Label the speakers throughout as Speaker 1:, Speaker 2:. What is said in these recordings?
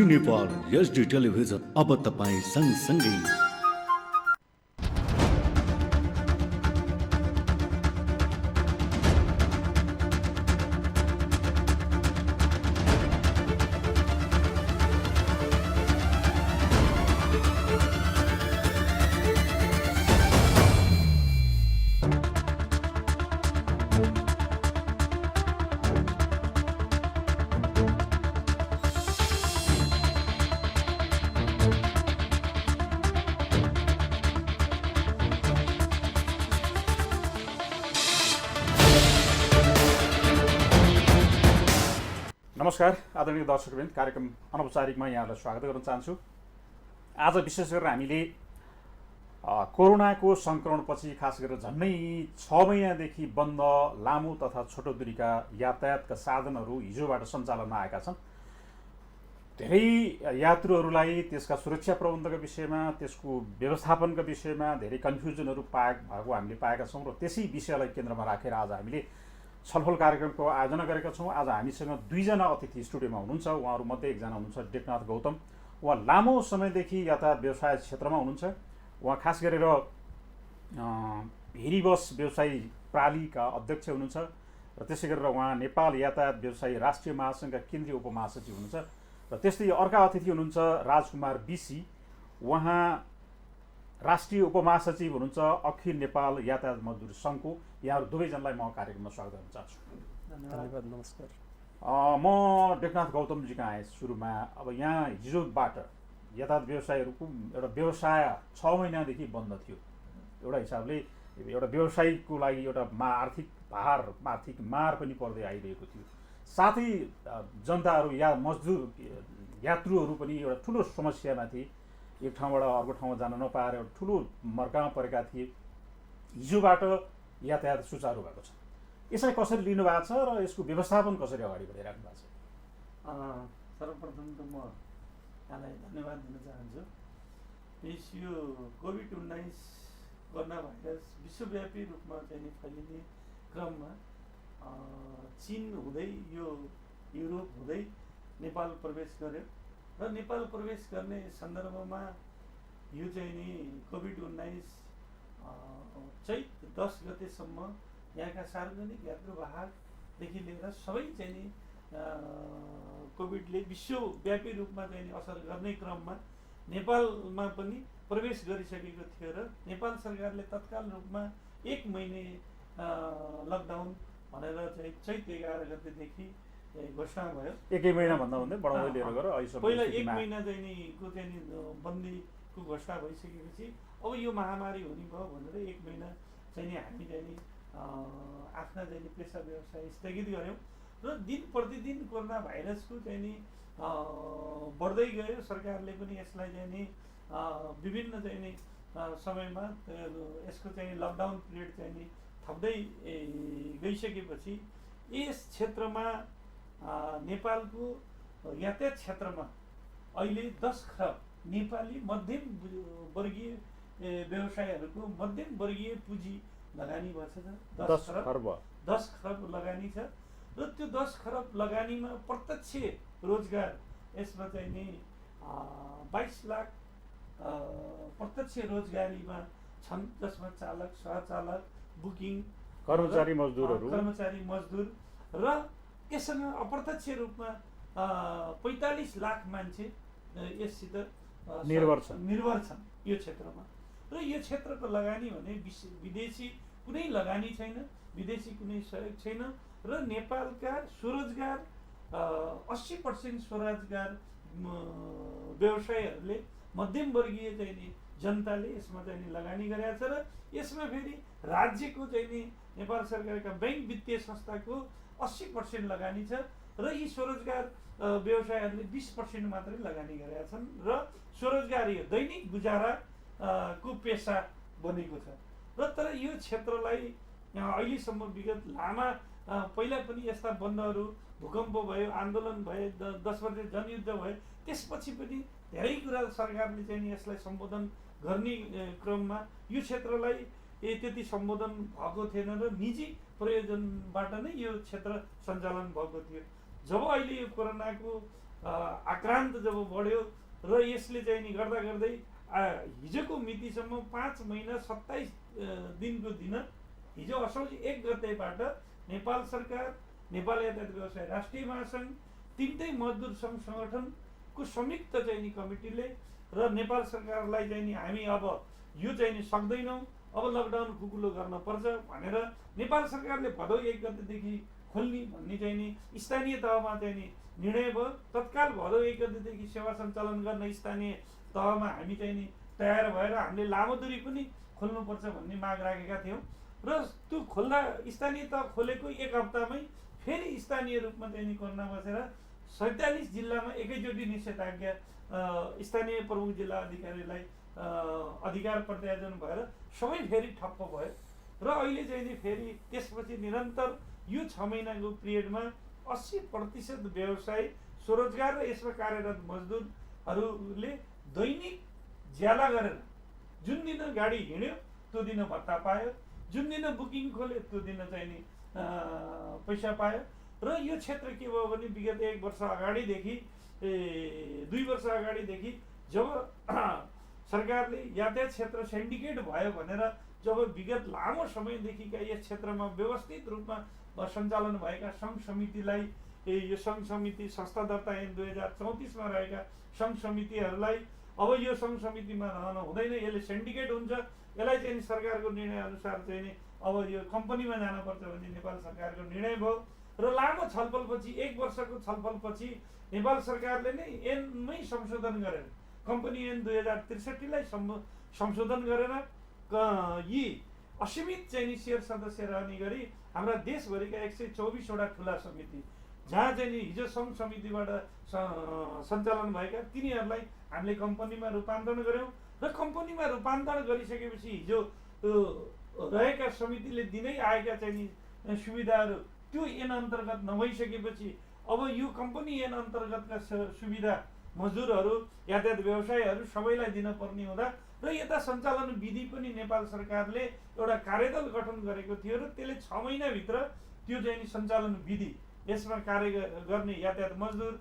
Speaker 1: Nepal HD television अब तपाईँ सँगसँगै।
Speaker 2: नमस्कार आदरणीय दर्शकवृन्द, कार्यक्रम अनौपचारिकमा यहाँलाई स्वागत गर्न चाहन्छु। आज विशेष गरेर हामीले कोरोनाको सङ्क्रमणपछि खास गरेर झन्डै 6 महिनादेखि बन्द लामो तथा छोटो दूरीका यातायातका साधनहरू हिजोबाट सञ्चालनमा आएका छन्। धेरै यात्रुहरूलाई त्यसका सुरक्षा प्रबन्धका विषयमा, त्यसको व्यवस्थापनका विषयमा धेरै कन्फ्युजनहरू भएको हामीले पाएका छौँ र त्यसै विषयलाई केन्द्रमा राखेर आज हामीले छलफल कार्यक्रमको आयोजना गरेका छौँ। आज हामीसँग दुईजना अतिथि स्टुडियोमा हुनुहुन्छ। उहाँहरूमध्ये एकजना हुनुहुन्छ टेकनाथ गौतम। उहाँ लामो समयदेखि यातायात व्यवसाय क्षेत्रमा हुनुहुन्छ। उहाँ खास गरेर भेरी बस व्यवसायी प्रालीका अध्यक्ष हुनुहुन्छ र त्यसै गरेर उहाँ नेपाल यातायात व्यवसायी राष्ट्रिय महासङ्घका केन्द्रीय उपमहासचिव हुनुहुन्छ। र त्यस्तै अर्का अतिथि हुनुहुन्छ राजकुमार बिसी। उहाँ राष्ट्रिय उपमहासचिव हुनुहुन्छ अखिल नेपाल यातायात मजदुर सङ्घको। यहाँहरू दुवैजनालाई म कार्यक्रममा स्वागत गर्न चाहन्छु।
Speaker 3: धन्यवाद। नमस्कार।
Speaker 2: म टेकनाथ गौतमजीका आएँ सुरुमा। अब यहाँ हिजोबाट यातायात व्यवसायीहरूको एउटा व्यवसाय 6 महिनादेखि बन्द थियो। एउटा हिसाबले एउटा व्यवसायीको लागि एउटा आर्थिक भार, आर्थिक मार पनि पर्दै आइरहेको थियो। साथै जनताहरू या मजदुर यात्रुहरू पनि एउटा ठुलो समस्यामा थिए। एक ठाउँबाट अर्को ठाउँमा जान नपाएर एउटा ठुलो मर्कामा परेका थिए। हिजोबाट यातायात सुचारू भएको छ। यसलाई कसरी लिनु भएको छ र यसको व्यवस्थापन कसरी अगाडि बढाइराख्नु भएको छ?
Speaker 3: सर्वप्रथम त म यहाँलाई धन्यवाद दिन चाहन्छु। यो कोभिड-19 कोरोना भाइरस विश्वव्यापी रूपमा चाहिँ फैलिने क्रममा चीन हुँदै यो युरोप हुँदै नेपाल प्रवेश गर्यो र नेपाल प्रवेश गर्ने सन्दर्भमा यो चाहिँ नि कोभिड-19 चैत 10 गतेसम्म यहाँका सार्वजनिक यात्रुवाहकदेखि लिएर सबै चाहिँ नि कोभिडले विश्वव्यापी रूपमा चाहिँ असर गर्ने क्रममा नेपालमा पनि प्रवेश गरिसकेको थियो र नेपाल सरकारले तत्काल रूपमा 1 महिने लकडाउन भनेर चाहिँ चैत 11 गतेदेखि घोषणा भयो।
Speaker 2: 1 महिना भन्दा भन्दै बढाउँदै लिएर गएर अहिलेसम्म
Speaker 3: पहिला 1 महिना चाहिँ नि बन्दीको घोषणा भइसकेपछि अब यो महामारी हुने भयो भनेर 1 महिना चाहिँ नि हामी चाहिँ नि आफ्ना चाहिँ नि पेसा व्यवसाय स्थगित गऱ्यौँ र दिन प्रतिदिन कोरोना भाइरसको चाहिँ नि बढ्दै गयो। सरकारले पनि यसलाई चाहिँ नि विभिन्न चाहिँ नि समयमा यसको चाहिँ लकडाउन पिरियड चाहिँ नि थप्दै गइसकेपछि यस क्षेत्रमा नेपालको यातायात क्षेत्रमा अहिले 10 खरब नेपाली मध्यम वर्गीय व्यवसायहरूको मध्यम वर्गीय पुँजी लगानी भएको छ। 10 खरब लगानी छ र त्यो 10 खरब लगानीमा प्रत्यक्ष रोजगार यसमा चाहिँ नि 22 लाख प्रत्यक्ष रोजगारीमा छन्, जसमा चालक, सहचालक, बुकिङ,
Speaker 2: कर्मचारी मजदुर
Speaker 3: र यससँग अप्रत्यक्ष रूपमा 45 लाख मान्छे यससित निर्भर छन् यो क्षेत्रमा। र यो क्षेत्रको लगानी भने विदेशी कुनै लगानी छैन, विदेशी कुनै सहयोग छैन र नेपालका स्वरोजगार 80% स्वरोजगार व्यवसायहरूले मध्यम वर्गीय चाहिँ नि जनताले यसमा चाहिँ नि लगानी गरेका छ र यसमा फेरि राज्यको चाहिँ नि नेपाल सरकारका बैंक वित्तीय संस्थाको 80% लगानी छ र यी स्वरोजगार व्यवसायहरूले 20% मात्रै लगानी गरेका छन् र स्वरोजगारी दैनिक गुजारा को पेसा बनेको छ। र तर यो क्षेत्रलाई अहिलेसम्म विगत लामा पहिला पनि यस्ता बन्दहरू, भूकम्प भयो, आन्दोलन भयो, 10 वर्ष जनयुद्ध भयो, त्यसपछि पनि धेरै कुरा सरकारले चाहिँ यसलाई सम्बोधन गर्ने क्रममा यो क्षेत्रलाई त्यति सम्बोधन भएको थिएन र निजी प्रयोजनबाट नै यो क्षेत्र सञ्चालन भएको थियो। जब अहिले यो कोरोनाको आक्रान्त जब बढ्यो र यसले चाहिँ नि गर्दा गर्दै हिजोको मितिसम्म 5 महिना 27 दिनको दिन हिजो असोज 1 गतेबाट नेपाल सरकार, नेपाल यातायात व्यवसाय राष्ट्रिय महासङ्घ, तीनटै मजदुर सङ्घ सङ्गठनको संयुक्त चाहिँ नि कमिटीले र नेपाल सरकारलाई चाहिँ नि हामी अब यो चाहिँ नि सक्दैनौँ, अब लकडाउन खुकुलो गर्न पर्छ भनेर नेपाल सरकारले भदौ 1 गतेदेखि खोल्ने भन्ने चाहिँ नि स्थानीय तहमा चाहिँ नि निर्णय भयो। तत्काल भदौ 1 गतेदेखि सेवा सञ्चालन गर्न स्थानीय तहमा हामी चाहिँ नि तयार भएर हामीले लामो दूरी पनि खोल्नुपर्छ भन्ने माग राखेका थियौँ र त्यो खोल्दा स्थानीय तह खोलेको 1 हप्तामै फेरि स्थानीय रूपमा चाहिँ नि कोरोना बसेर 47 जिल्लामा एकैचोटि निषेधाज्ञा स्थानीय प्रमुख जिल्ला अधिकारीलाई अधिकार प्रत्यायोजन भएर सबै फेरि ठप्प भयो र अहिले चाहिँ नि फेरि त्यसपछि निरन्तर यो 6 महिनाको पिरियडमा 80% व्यवसाय, स्वरोजगार र यसमा कार्यरत मजदुरहरूले दैनिक ज्याला गरेर जुन दिन गाडी हिँड्यो त्यो दिन भत्ता पायो, जुन दिन बुकिङ खोल्यो त्यो दिन चाहिँ नि पैसा पायो। र यो क्षेत्र के भयो भने विगत 1 वर्ष अगाडिदेखि 2 वर्ष अगाडिदेखि जब सरकारले यातायात क्षेत्र सिन्डिकेट भयो भनेर जब विगत लामो समयदेखिका यस क्षेत्रमा व्यवस्थित रूपमा सञ्चालन भएका सङ्घ समितिलाई यो सङ्घ समिति संस्था दर्ता ऐन 2034 मा रहेका सङ्घ समितिहरूलाई अब यो सङ्घ समितिमा रहन हुँदैन, यसले सिन्डिकेट हुन्छ, यसलाई चाहिँ सरकारको निर्णय अनुसार चाहिँ नि अब यो कम्पनीमा जानुपर्छ भन्ने नेपाल सरकारको निर्णय भयो र लामो छलफलपछि 1 वर्षको छलफलपछि नेपाल सरकारले नै ऐनमै संशोधन गरेर कम्पनी ऐन 2063 लाई संशोधन गरेर यी असीमित चाहिँ नि सेयर सदस्य रहने गरी हाम्रा देशभरिका 124 वटा ठुला समिति जहाँ चाहिँ नि हिजो सङ्घ समितिबाट सञ्चालन भएका तिनीहरूलाई हामीले कम्पनीमा रूपान्तरण गऱ्यौँ र कम्पनीमा रूपान्तरण गरिसकेपछि हिजो रहेका समितिले दिँदै आएका चाहिँ नि सुविधाहरू त्यो ऐन अन्तर्गत नभइसकेपछि अब यो कम्पनी ऐन अन्तर्गतका सुविधा मजदुरहरू, यातायात व्यवसायहरू सबैलाई दिनपर्ने हुँदा र यता सञ्चालन विधि पनि नेपाल सरकारले एउटा कार्यदल गठन गरेको थियो र त्यसले 6 महिनाभित्र त्यो चाहिँ नि सञ्चालन विधि यसमा कार्य गर्ने यातायात मजदुर,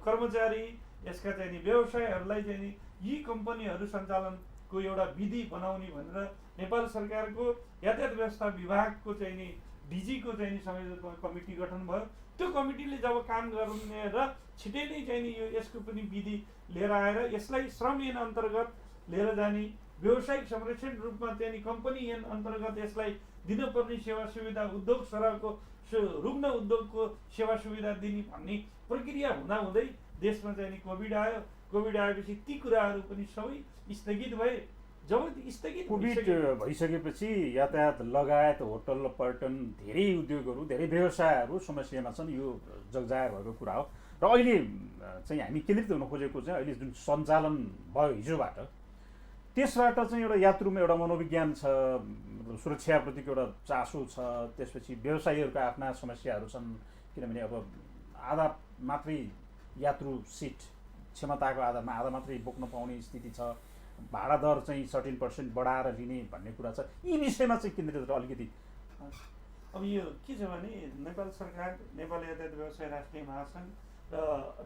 Speaker 3: कर्मचारी, यसका चाहिँ नि व्यवसायहरूलाई चाहिँ नि यी कम्पनीहरू सञ्चालनको एउटा विधि बनाउने भनेर नेपाल सरकारको यातायात व्यवस्था विभागको चाहिँ नि डिजीको चाहिँ नि संयोजकमा कमिटी गठन भयो। त्यो कमिटीले जब काम गर्ने र छिटै नै चाहिँ नि यो यसको पनि विधि लिएर आएर यसलाई श्रम ऐन अन्तर्गत लिएर जाने, व्यावसायिक संरक्षण रूपमा चाहिँ नि कम्पनी ऐन अन्तर्गत यसलाई दिनुपर्ने सेवा सुविधा, उद्योग सरहको रुग्ण उद्योगको सेवा सुविधा दिने भन्ने प्रक्रिया हुँदाहुँदै देशमा चाहिँ नि कोभिड आयो। कोभिड आएपछि ती कुराहरू पनि सबै स्थगित भए। जब स्थगित
Speaker 2: कोभिड भइसकेपछि यातायात लगायत होटल, पर्यटन, धेरै उद्योगहरू, धेरै व्यवसायहरू समस्यामा छन्। यो जगजाहेर भएको कुरा हो र अहिले चाहिँ हामी केन्द्रित हुन खोजेको चाहिँ अहिले जुन सञ्चालन भयो हिजोबाट, त्यसबाट चाहिँ एउटा यात्रुमा एउटा मनोविज्ञान छ, सुरक्षाप्रतिको एउटा चासो छ, त्यसपछि व्यवसायीहरूका आफ्ना समस्याहरू छन्। किनभने अब आधा मात्रै यात्रु सिट क्षमताको आधारमा आधा मात्रै बोक्न पाउने स्थिति छ, भाडा दर चाहिँ 13% बढाएर लिने भन्ने कुरा छ। यी विषयमा चाहिँ केन्द्रित अलिकति
Speaker 3: अब यो के छ भने नेपाल सरकार, नेपाल यातायात व्यवसाय राष्ट्रिय महासङ्घ र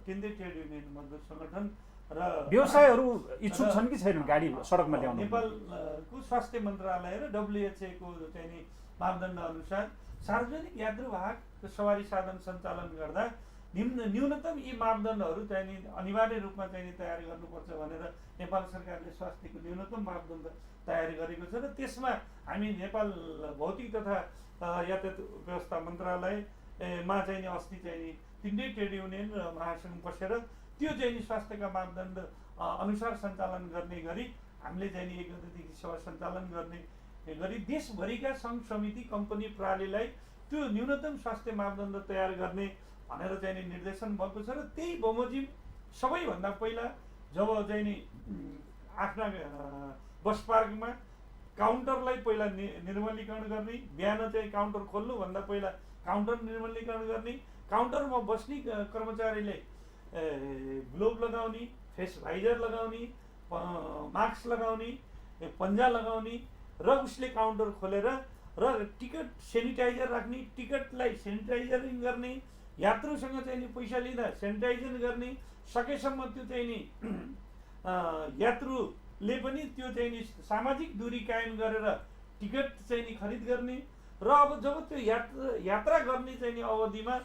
Speaker 3: केन्द्रीय ट्रेड युनियन मजदुर सङ्गठन र
Speaker 2: व्यवसायहरू इच्छुक छन् कि छैनन् गाडी सडकमा ल्याउन?
Speaker 3: नेपालको स्वास्थ्य मन्त्रालय र WHO को चाहिँ नि मापदण्ड अनुसार सार्वजनिक यात्रुवाहक सवारी साधन सञ्चालन गर्दा न्यूनतम यी मापदण्डहरू चाहिँ नि अनिवार्य रूपमा चाहिँ नि तयार गर्नुपर्छ भनेर नेपाल सरकारले स्वास्थ्यको न्यूनतम मापदण्ड तयार गरेको छ र त्यसमा हामी नेपाल भौतिक तथा यातायात व्यवस्था मन्त्रालयमा चाहिँ नि अस्ति चाहिँ नि तीनटै ट्रेड युनियन र महासङ्घ बसेर त्यो चाहिँ नि स्वास्थ्यका मापदण्ड अनुसार सञ्चालन गर्ने गरी हामीले चाहिँ नि 1 गतेदेखि सेवा सञ्चालन गर्ने गरी देशभरिका सङ्घ समिति, कम्पनी प्रणालीलाई त्यो न्यूनतम स्वास्थ्य मापदण्ड तयार गर्ने भनेर चाहिँ नि निर्देशन भएको छ र त्यही बमोजिम सबैभन्दा पहिला जब चाहिँ नि आफ्ना बस पार्कमा काउन्टरलाई पहिला निर्मलीकरण गर्ने, बिहान चाहिँ काउन्टर खोल्नुभन्दा पहिला काउन्टर निर्मलीकरण गर्ने, काउन्टरमा बस्ने कर्मचारीले ग्लोभ लगाउने, फेस भाइजर लगाउने, मास्क लगाउने, पन्जा लगाउने र उसले काउन्टर खोलेर र टिकट सेनिटाइजर राख्ने, टिकटलाई सेनिटाइजरिङ गर्ने, यात्रुसँग चाहिँ नि पैसा लिँदा सेनिटाइजर गर्ने, सकेसम्म त्यो चाहिँ नि यात्रुले पनि त्यो चाहिँ नि सामाजिक दूरी कायम गरेर टिकट चाहिँ नि खरिद गर्ने र अब जब त्यो यात्रा गर्ने चाहिँ नि अवधिमा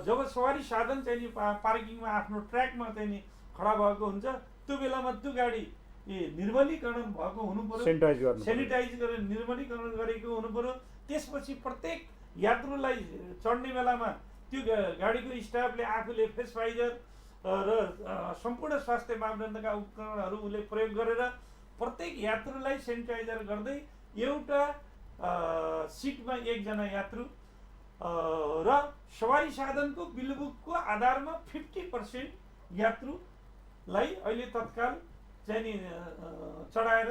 Speaker 3: जब सवारी साधन चाहिँ नि पार्किङमा आफ्नो ट्र्याकमा चाहिँ नि खडा भएको हुन्छ, त्यो बेलामा त्यो गाडी निर्मलीकरण भएको हुनु पर्यो, सेनिटाइज गरेर निर्मलीकरण गरेको हुनु पर्यो। त्यसपछि प्रत्येक यात्रुलाई चढ्ने बेलामा त्यो गाडीको स्टाफले आफूले फेस भाइजर र सम्पूर्ण स्वास्थ्य मापदण्डका उपकरणहरू उसले प्रयोग गरेर प्रत्येक यात्रुलाई सेनिटाइजर गर्दै एउटा सिटमा एकजना यात्रु र सवारी साधनको बिलबुकको आधारमा 50% यात्रुलाई अहिले तत्काल चाहिँ नि चढाएर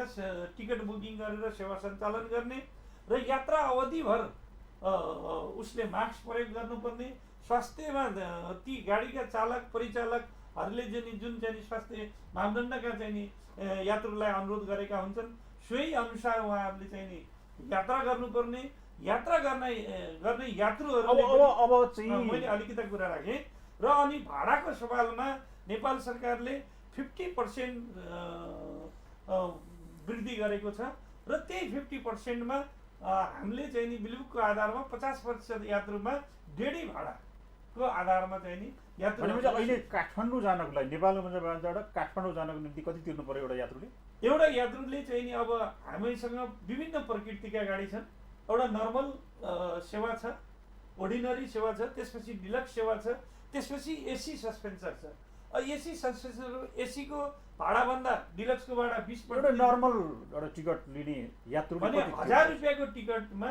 Speaker 3: टिकट बुकिङ गरेर सेवा सञ्चालन गर्ने र यात्रा अवधिभर उसले मास्क प्रयोग गर्नुपर्ने, स्वास्थ्यमा ती गाडीका चालक परिचालकहरूले जुन चाहिँ स्वास्थ्य मापदण्डका चाहिँ नि यात्रुलाई अनुरोध गरेका हुन्छन् सोही अनुसार उहाँहरूले चाहिँ नि यात्रा गर्नुपर्ने। यात्रा गर्ने यात्रुहरूले
Speaker 2: अब चाहिँ
Speaker 3: मैले अलिकति कुरा राखेँ र अनि भाडाको सवालमा नेपाल सरकारले 50% वृद्धि गरेको छ र त्यही 50%मा हामीले चाहिँ नि बिलबुकको आधारमा 50% यात्रुमा डेढी भाडाको आधारमा चाहिँ नि यात्रु
Speaker 2: अहिले काठमाडौँ जानको लागि नेपालबाट काठमाडौँ जानको निम्ति कति तिर्नु पर्यो
Speaker 3: एउटा यात्रुले चाहिँ नि अब हामीसँग विभिन्न प्रकृतिका गाडी छन्। एउटा नर्मल सेवा छ, अर्डिनरी सेवा छ, त्यसपछि डिलक्स सेवा छ, त्यसपछि एसी सस्पेन्सर छ। एसी सस्पेन्सर एसीको भाडाभन्दा डिलक्सको भाडा 20%।
Speaker 2: नर्मल एउटा टिकट लिने यात्रु
Speaker 3: भने 1000 रुपियाँको टिकटमा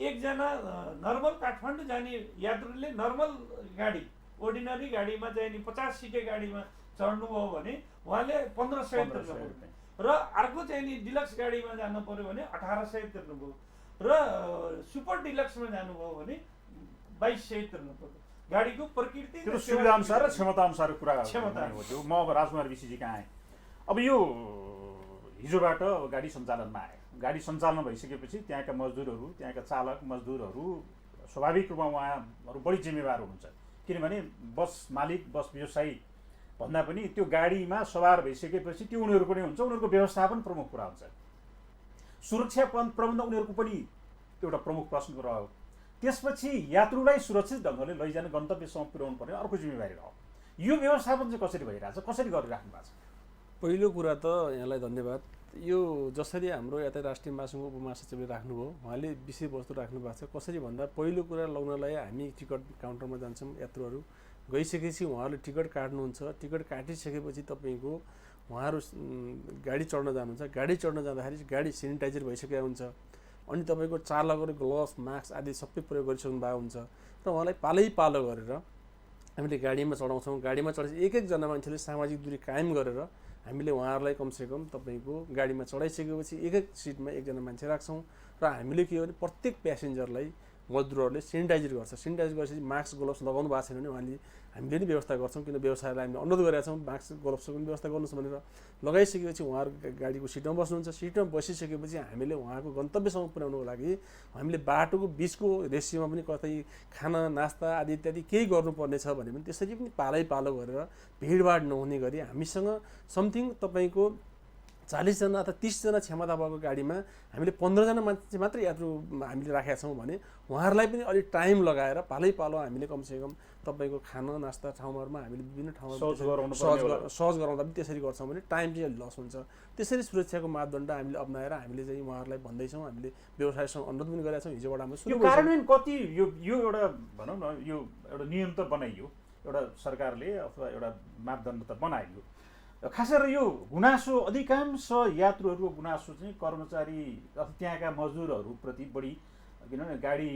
Speaker 3: एकजना नर्मल काठमाडौँ जाने यात्रुले नर्मल गाडी अर्डिनरी गाडीमा चाहिँ नि 50 सिटे गाडीमा चढ्नुभयो भने उहाँले 1500 तिर्नुभयो र अर्को चाहिँ नि डिलक्स गाडीमा जानु पर्यो भने 1800 तिर्नुभयो र सुपर डिलक्समा जानुभयो भने 2200 तिर्नुपर्यो। गाडीको प्रकृति
Speaker 2: त्यो सुविधा अनुसार र क्षमता अनुसार कुरा हो। म अब राजकुमार विशीजी कहाँ आएँ। अब यो हिजोबाट गाडी सञ्चालनमा आयो, गाडी सञ्चालन भइसकेपछि त्यहाँका मजदुरहरू, त्यहाँका चालक मजदुरहरू स्वाभाविक रूपमा उहाँहरू बढी जिम्मेवार हुनुहुन्छ, किनभने बस मालिक बस व्यवसायी भन्दा पनि त्यो गाडीमा सवार भइसकेपछि त्यो उनीहरूको नै हुन्छ, उनीहरूको व्यवस्थापन प्रमुख कुरा हुन्छ। सुरक्षा प्रबन्ध उनीहरूको पनि एउटा प्रमुख प्रश्नको रह्यो। त्यसपछि यात्रुलाई सुरक्षित ढङ्गले लैजान गन्तव्यसम्म पुर्याउनु पर्ने अर्को जिम्मेवारी रह्यो। यो व्यवस्थापन चाहिँ कसरी भइरहेछ, कसरी गरिराख्नु भएको छ?
Speaker 4: पहिलो कुरा त यहाँलाई धन्यवाद। यो जसरी हाम्रो यता राष्ट्रिय महासङ्घ उपमहासचिवले राख्नुभयो, उहाँले विषयवस्तु राख्नु भएको छ। कसरी भन्दा पहिलो कुरा लग्नलाई हामी टिकट काउन्टरमा जान्छौँ, यात्रुहरू गइसकेपछि उहाँहरूले टिकट काट्नुहुन्छ। टिकट काटिसकेपछि तपाईँको उहाँहरू गाडी चढ्न जानुहुन्छ। गाडी चढ्न जाँदाखेरि गाडी सेनिटाइजर भइसकेको हुन्छ। अनि तपाईँको चालकहरू ग्लोभ्स मास्क आदि सबै प्रयोग गरिसक्नु भएको हुन्छ र उहाँलाई पालो गरेर हामीले गाडीमा चढाउँछौँ। गाडीमा चढेपछि एकजना मान्छेले सामाजिक दूरी कायम गरेर हामीले उहाँहरूलाई कमसेकम तपाईँको गाडीमा चढाइसकेपछि एक सिटमा एकजना मान्छे राख्छौँ र हामीले के हो भने प्रत्येक प्यासेन्जरलाई मजदुरहरूले सेनिटाइजर गर्छ। सेनिटाइजर गरेपछि मास्क ग्लोभ्स लगाउनु भएको छैन भने हामीले नै व्यवस्था गर्छौँ, किन व्यवसायलाई हामीले अनुरोध गरेका छौँ मास्क ग्लोभ्सको पनि व्यवस्था गर्नुहोस् भनेर। लगाइसकेपछि उहाँहरू गाडीको सिटमा बस्नुहुन्छ। सिटमा बसिसकेपछि हामीले उहाँको गन्तव्यसम्म पुर्याउनुको लागि हामीले बाटोको बिचको रेसियोमा पनि कतै खाना नास्ता आदि इत्यादि केही गर्नुपर्ने छ भने पनि त्यसरी पनि पालो गरेर भिडभाड नहुने गरी हामीसँग समथिङ तपाईँको 40 जना अथवा 30 जना क्षमता भएको गाडीमा हामीले 15 जना मान्छे मात्र यात्रु हामीले राखेका छौँ भने उहाँहरूलाई पनि अलिक टाइम लगाएर पालो हामीले कमसेकम तपाईँको खाना नास्ता ठाउँहरूमा हामीले विभिन्न ठाउँमा सहज गराउँदा पनि त्यसरी गर्छौँ भने टाइम चाहिँ लस हुन्छ। त्यसरी सुरक्षाको मापदण्ड हामीले अप्नाएर हामीले चाहिँ उहाँहरूलाई भन्दैछौँ। हामीले व्यवसायसँग अनुरोध पनि गरेका छौँ। हिजोबाट हाम्रो सुरु
Speaker 2: कार्यान्वयन कति यो एउटा भनौँ न यो एउटा नियम त बनाइयो, एउटा सरकारले अथवा एउटा मापदण्ड त बनाइयो। खास गरेर यो गुनासो अधिकांश यात्रुहरूको गुनासो चाहिँ कर्मचारी अथवा त्यहाँका मजदुरहरूप्रति बढी, किनभने गाडी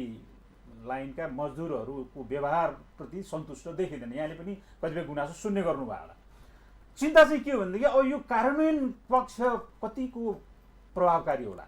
Speaker 2: लाइनका मजदुरहरूको व्यवहारप्रति सन्तुष्ट देखिँदैन। यहाँले पनि कतिपय गुनासो सुन्ने गर्नुभयो होला। चिन्ता चाहिँ के हो भनेदेखि अब यो कार्यान्वयन पक्ष कतिको प्रभावकारी होला?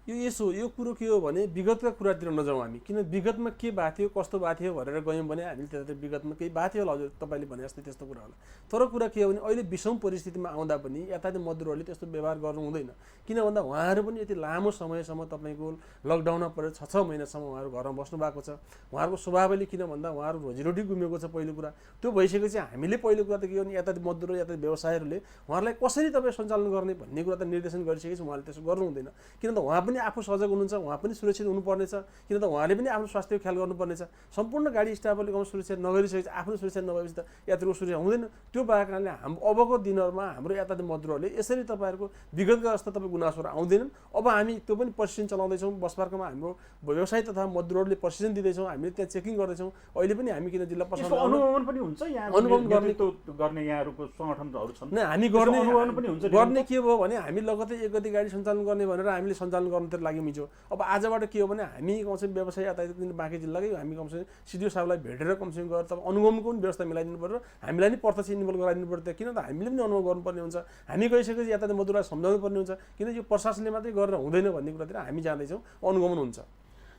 Speaker 4: यो कुरो के हो भने विगतका कुरातिर नजाउँ हामी, किन विगतमा के भएको थियो कस्तो भएको थियो भनेर गयौँ भने हामीले त्यतातिर विगतमा केही भएको थियो होला, हजुर तपाईँले भने जस्तै त्यस्तो कुरा होला। तर कुरा के हो भने अहिले विषम परिस्थितिमा आउँदा पनि यतातिर मजदुरहरूले त्यस्तो व्यवहार गर्नु हुँदैन। किन भन्दा उहाँहरू पनि यति लामो समयसम्म तपाईँको लकडाउनमा परेर 6 महिनासम्म उहाँहरू घरमा बस्नु भएको छ। उहाँहरूको स्वभावले किन भन्दा उहाँहरू रोजीरोटी गुमेको छ पहिलो कुरा। त्यो भइसकेपछि हामीले पहिलो कुरा त के हो भने यता मजदुर र यता व्यवसायहरूले उहाँहरूलाई कसरी तपाईँ सञ्चालन गर्ने भन्ने कुरा त निर्देशन गरिसकेपछि उहाँले त्यसो गर्नु हुँदैन। किन त उहाँ पनि आफू सजग हुनुहुन्छ, उहाँ पनि सुरक्षित हुनुपर्नेछ। किन त उहाँले पनि आफ्नो स्वास्थ्यको ख्याल गर्नुपर्नेछ। सम्पूर्ण गाडी स्टाफले गाउँ सुरक्षा नगरिसकेपछि आफ्नो सुरक्षा नभएपछि त यात्रुको सुरक्षा हुँदैन। त्यो भएको कारणले अबको दिनहरूमा हाम्रो यातायात मजदुरहरूले यसरी तपाईँहरूको विगतका जस्तो तपाईँ गुनासोहरू आउँदैनन्। अब हामी त्यो पनि प्रशिक्षण चलाउँदैछौँ। बस पार्कमा हाम्रो व्यवसाय तथा मजदुरहरूले प्रशिक्षण दिँदैछौँ। हामीले त्यहाँ चेकिङ गर्दैछौँ। अहिले पनि हामी किन जिल्ला प्रशासन
Speaker 2: अनुगमन पनि हुन्छ, यहाँ
Speaker 4: अनुगमन
Speaker 2: गर्ने यहाँहरूको सङ्गठनहरू छन्,
Speaker 4: नै हामी गर्ने
Speaker 2: पनि हुन्छ।
Speaker 4: गर्ने के भयो भने हामी लगत्तै एक गति गाडी सञ्चालन गर्ने भनेर हामीले सञ्चालन गर्नुतिर लागि मिल्यो। अब आजबाट के हो भने हामी कमसेकम व्यवसाय यातायात बाँकी जिल्लाकै हामी कमसेकम सिडिओ साहबलाई भेटेर कमसेकम गरेर तपाईँ अनुगमनको पनि व्यवस्था मिलाइदिनु पर्यो। हामीलाई पनि प्रत्यक्ष इन्भल्भ गराइदिनु पर्यो। किन त हामीले पनि अनुभव गर्नुपर्ने हुन्छ। हामी गइसकेपछि यातायात मजदुरलाई सम्झाउनु पर्ने हुन्छ। किन यो प्रशासनले मात्रै गरेर हुँदैन भन्ने कुरातिर हामी जाँदैछौँ, अनुगमन हुन्छ।